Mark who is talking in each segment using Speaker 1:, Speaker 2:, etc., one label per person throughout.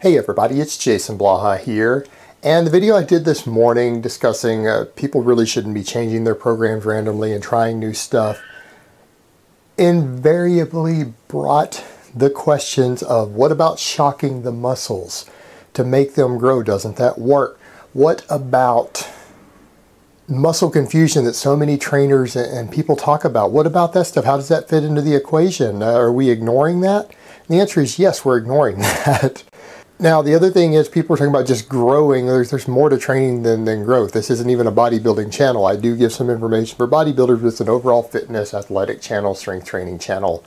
Speaker 1: Hey everybody, it's Jason Blaha here, and the video I did this morning discussing people really shouldn't be changing their programs randomly and trying new stuff invariably brought the questions of what about shocking the muscles to make them grow? Doesn't that work? What about muscle confusion that so many trainers and people talk about? What about that stuff? How does that fit into the equation? Are we ignoring that? And the answer is yes, we're ignoring that. Now, the other thing is people are talking about just growing. There's more to training than growth. This isn't even a bodybuilding channel. I do give some information for bodybuilders with an overall fitness, athletic channel, strength training channel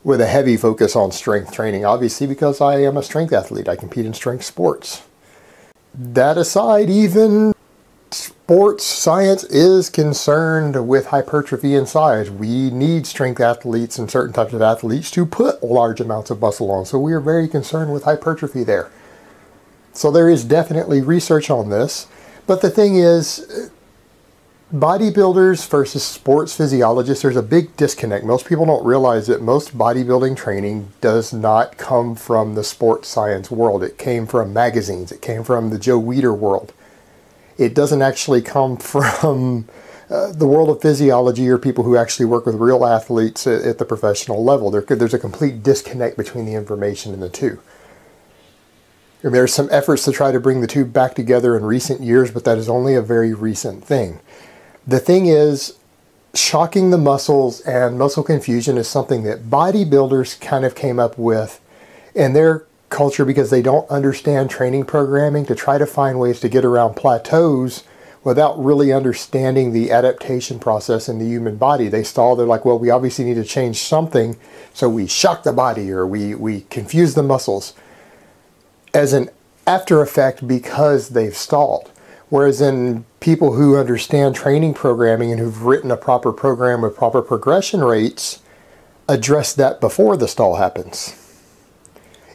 Speaker 1: with a heavy focus on strength training, obviously because I am a strength athlete. I compete in strength sports. That aside, even sports science is concerned with hypertrophy and size. We need strength athletes and certain types of athletes to put large amounts of muscle on. So we are very concerned with hypertrophy there. So there is definitely research on this. But the thing is, bodybuilders versus sports physiologists, there's a big disconnect. Most people don't realize that most bodybuilding training does not come from the sports science world. It came from magazines. It came from the Joe Weider world. It doesn't actually come from the world of physiology or people who actually work with real athletes at the professional level. There's a complete disconnect between the information and the two. And there's some efforts to try to bring the two back together in recent years, but that is only a very recent thing. The thing is, shocking the muscles and muscle confusion is something that bodybuilders kind of came up with in their culture because they don't understand training programming to try to find ways to get around plateaus without really understanding the adaptation process in the human body. They're like, well, we obviously need to change something, so we shock the body or we confuse the muscles as an after effect because they've stalled. Whereas in people who understand training programming and who've written a proper program with proper progression rates, address that before the stall happens.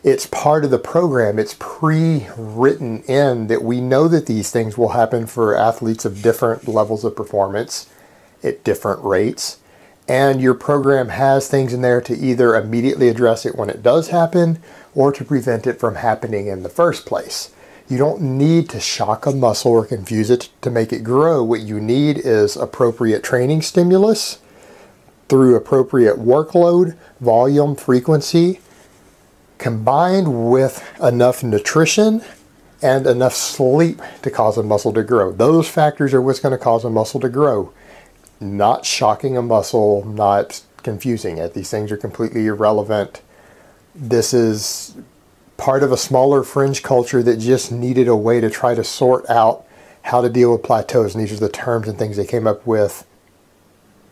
Speaker 1: It's part of the program. It's pre-written in that we know that these things will happen for athletes of different levels of performance at different rates. And your program has things in there to either immediately address it when it does happen or to prevent it from happening in the first place. You don't need to shock a muscle or confuse it to make it grow. What you need is appropriate training stimulus through appropriate workload, volume, frequency, combined with enough nutrition and enough sleep to cause a muscle to grow. Those factors are what's going to cause a muscle to grow. Not shocking a muscle, not confusing it. These things are completely irrelevant. This is part of a smaller fringe culture that just needed a way to try to sort out how to deal with plateaus. And these are the terms and things they came up with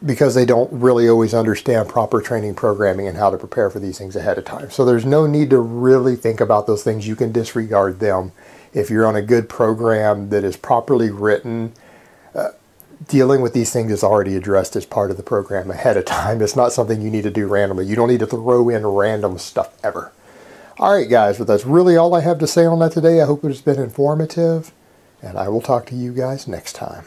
Speaker 1: because they don't really always understand proper training programming and how to prepare for these things ahead of time. So there's no need to really think about those things. You can disregard them. If you're on a good program that is properly written, dealing with these things is already addressed as part of the program ahead of time. It's not something you need to do randomly. You don't need to throw in random stuff ever. All right, guys, but that's really all I have to say on that today. I hope it has been informative, and I will talk to you guys next time.